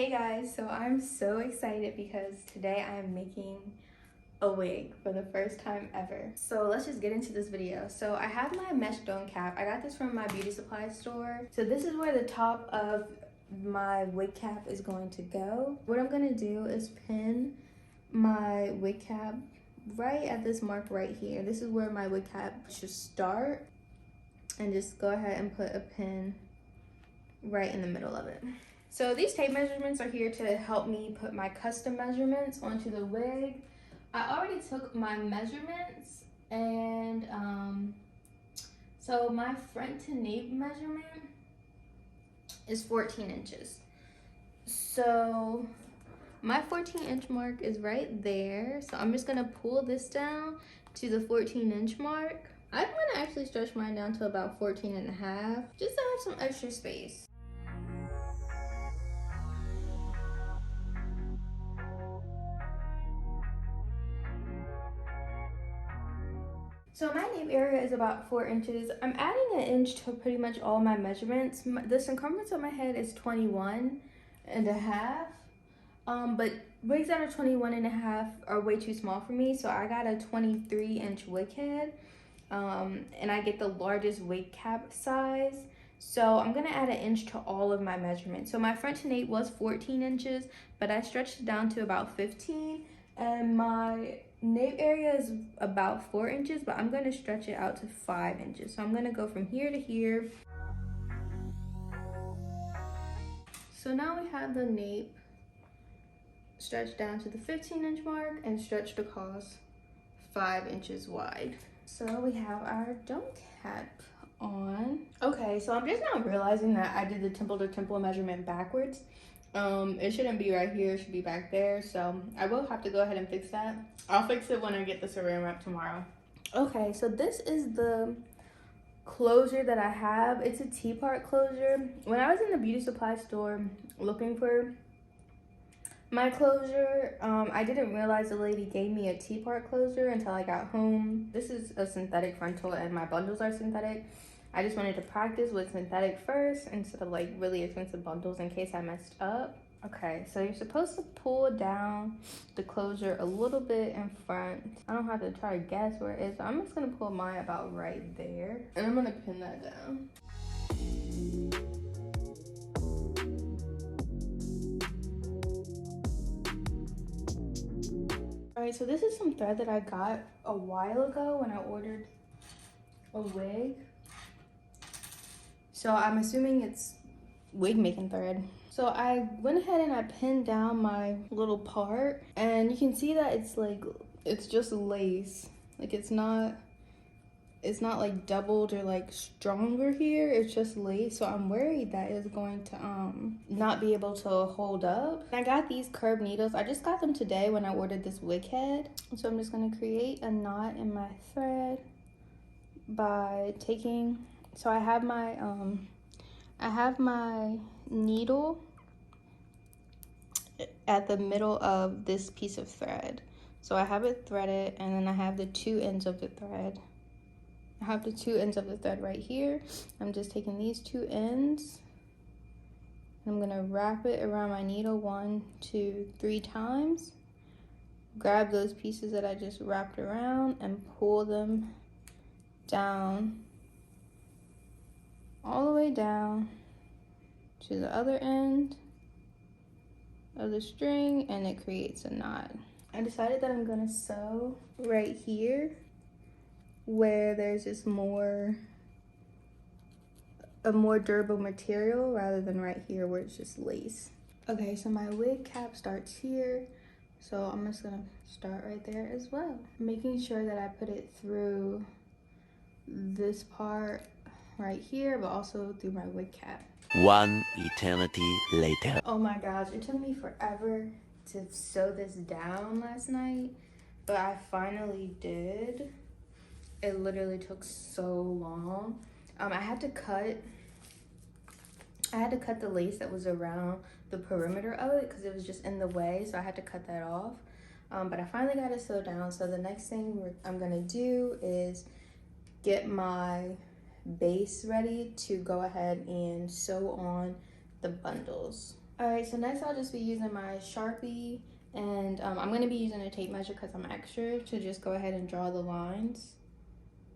Hey guys, so I'm so excited because today I'm making a wig for the first time ever. So let's just get into this video. So I have my mesh dome cap. I got this from my beauty supply store. So this is where the top of my wig cap is going to go. What I'm gonna do is pin my wig cap right at this mark right here. This is where my wig cap should start, and just go ahead and put a pin right in the middle of it. So these tape measurements are here to help me put my custom measurements onto the wig. I already took my measurements, and so my front to nape measurement is 14 inches. So my 14-inch mark is right there. So I'm just gonna pull this down to the 14-inch mark. I'm gonna actually stretch mine down to about 14 and a half, just to have some extra space. So my nape area is about 4 inches. I'm adding an inch to pretty much all my measurements. The circumference of my head is 21 and a half. But wigs that are 21 and a half are way too small for me. So I got a 23-inch wig head. And I get the largest wig cap size. So I'm gonna add an inch to all of my measurements. So my front to nape was 14 inches, but I stretched it down to about 15. And my nape area is about 4 inches, but I'm gonna stretch it out to 5 inches. So I'm gonna go from here to here. So now we have the nape stretched down to the 15-inch mark and stretched across 5 inches wide. So we have our dome cap on. Okay, so I'm just now realizing that I did the temple to temple measurement backwards. It shouldn't be right here, it should be back there. So I will have to go ahead and fix that. I'll fix it when I get the saran wrap tomorrow. Okay, so this is the closure that I have. It's a T-part closure. When I was in the beauty supply store looking for my closure, I didn't realize the lady gave me a T-part closure until I got home. This is a synthetic frontal and my bundles are synthetic. I just wanted to practice with synthetic first instead of like really expensive bundles in case I messed up. Okay, so you're supposed to pull down the closure a little bit in front. I don't have to try to guess where it is. So I'm just gonna pull mine about right there, and I'm gonna pin that down. Alright, so this is some thread that I got a while ago when I ordered a wig. So I'm assuming it's wig making thread. So I went ahead and I pinned down my little part, and you can see that it's just lace. Like it's not like doubled or like stronger here. It's just lace. So I'm worried that it's going to not be able to hold up. I got these curved needles. I just got them today when I ordered this wig head. So I'm just gonna create a knot in my thread by taking, so I have my needle at the middle of this piece of thread. So I have it threaded, and then I have the two ends of the thread. I have the two ends of the thread right here. I'm just taking these two ends. I'm gonna wrap it around my needle 1, 2, 3 times. Grab those pieces that I just wrapped around and pull them down, all the way down to the other end of the string, and it creates a knot. I decided that I'm gonna sew right here where there's just a more durable material rather than right here where it's just lace. Okay, so my wig cap starts here, so I'm just gonna start right there as well, making sure that I put it through this part right here, but also through my wig cap. One eternity later. Oh my gosh, it took me forever to sew this down last night, but I finally did. It literally took so long. I had to cut the lace that was around the perimeter of it because it was just in the way, so I had to cut that off. But I finally got it sewed down. So the next thing I'm gonna do is get my base ready to go ahead and sew on the bundles. Alright, so next I'll just be using my Sharpie, and I'm going to be using a tape measure because I'm extra to just go ahead and draw the lines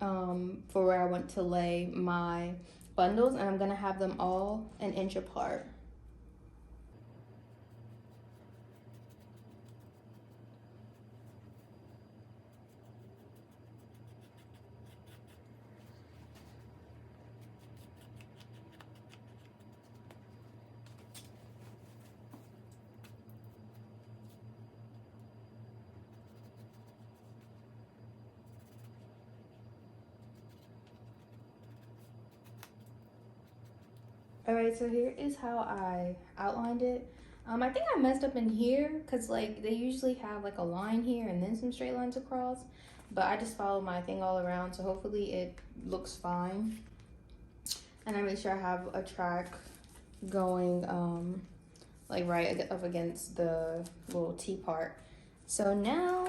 for where I want to lay my bundles, and I'm going to have them all an inch apart. Alright, so here is how I outlined it. I think I messed up in here because like they usually have like a line here and then some straight lines across, but I just followed my thing all around, so hopefully it looks fine. And I make sure I have a track going like right up against the little T part. So now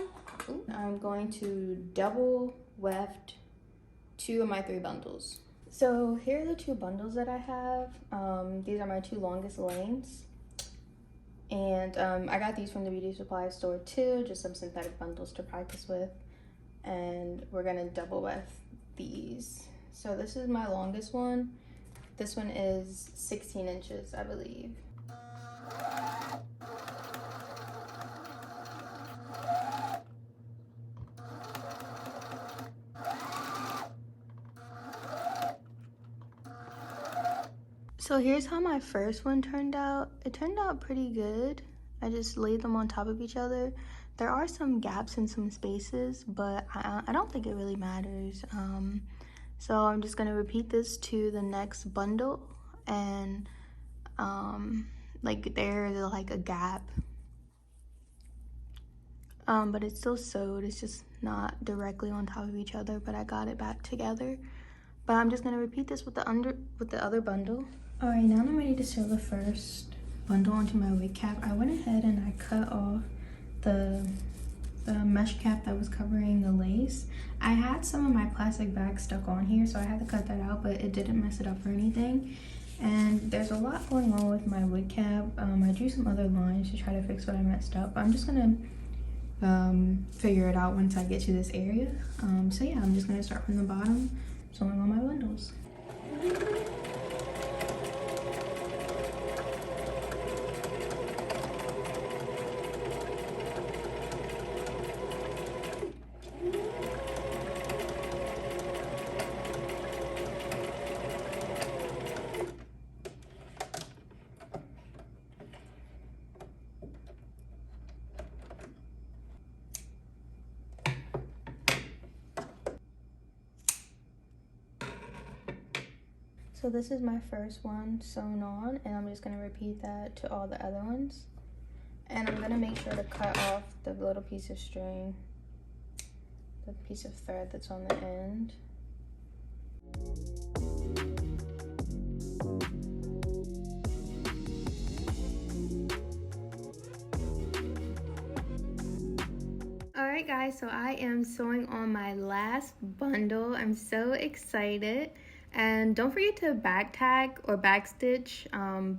I'm going to double weft 2 of my 3 bundles. So here are the 2 bundles that I have. These are my 2 longest lengths. And I got these from the beauty supply store too, just some synthetic bundles to practice with. And we're gonna double weft these. So this is my longest one. This one is 16 inches, I believe. So here's how my first one turned out. It turned out pretty good. I just laid them on top of each other. There are some gaps in some spaces, but I don't think it really matters. So I'm just gonna repeat this to the next bundle, and like there's like a gap, but it's still sewed. It's just not directly on top of each other, but I got it back together. But I'm just gonna repeat this with the other bundle. All right, now I'm ready to sew the first bundle onto my wig cap. I went ahead and I cut off the mesh cap that was covering the lace. I had some of my plastic bags stuck on here, so I had to cut that out, but it didn't mess it up or anything. And there's a lot going on with my wig cap. I drew some other lines to try to fix what I messed up. I'm just gonna figure it out once I get to this area. So yeah, I'm just gonna start from the bottom, sewing on my bundles. So this is my first one sewn on, and I'm just gonna repeat that to all the other ones. And I'm gonna make sure to cut off the little piece of string, the piece of thread that's on the end. Alright guys, so I am sewing on my last bundle. I'm so excited. And don't forget to back tag or backstitch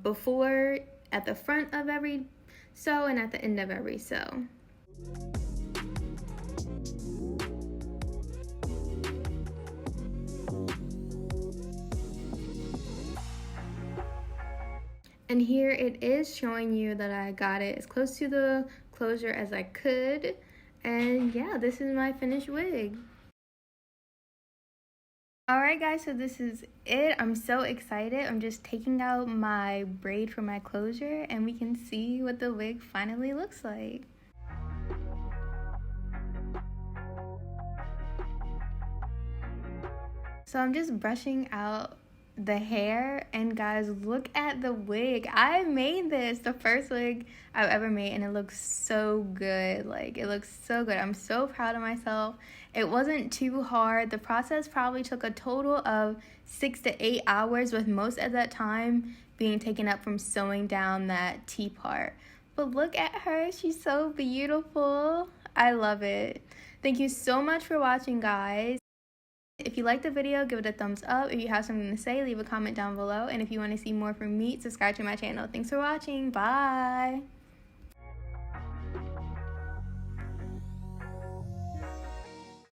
before, at the front of every sew, and at the end of every sew. And here it is showing you that I got it as close to the closure as I could. And yeah, this is my finished wig. Alright guys, so this is it. I'm so excited. I'm just taking out my braid for my closure, and we can see what the wig finally looks like. So I'm just brushing out the hair, and guys, look at the wig. I made this, the first wig I've ever made, and it looks so good. Like, it looks so good. I'm so proud of myself. It wasn't too hard. The process probably took a total of 6 to 8 hours, with most of that time being taken up from sewing down that T part. But look at her. She's so beautiful. I love it. Thank you so much for watching, guys. If you liked the video, give it a thumbs up. If you have something to say, leave a comment down below. And if you want to see more from me, subscribe to my channel. Thanks for watching. Bye!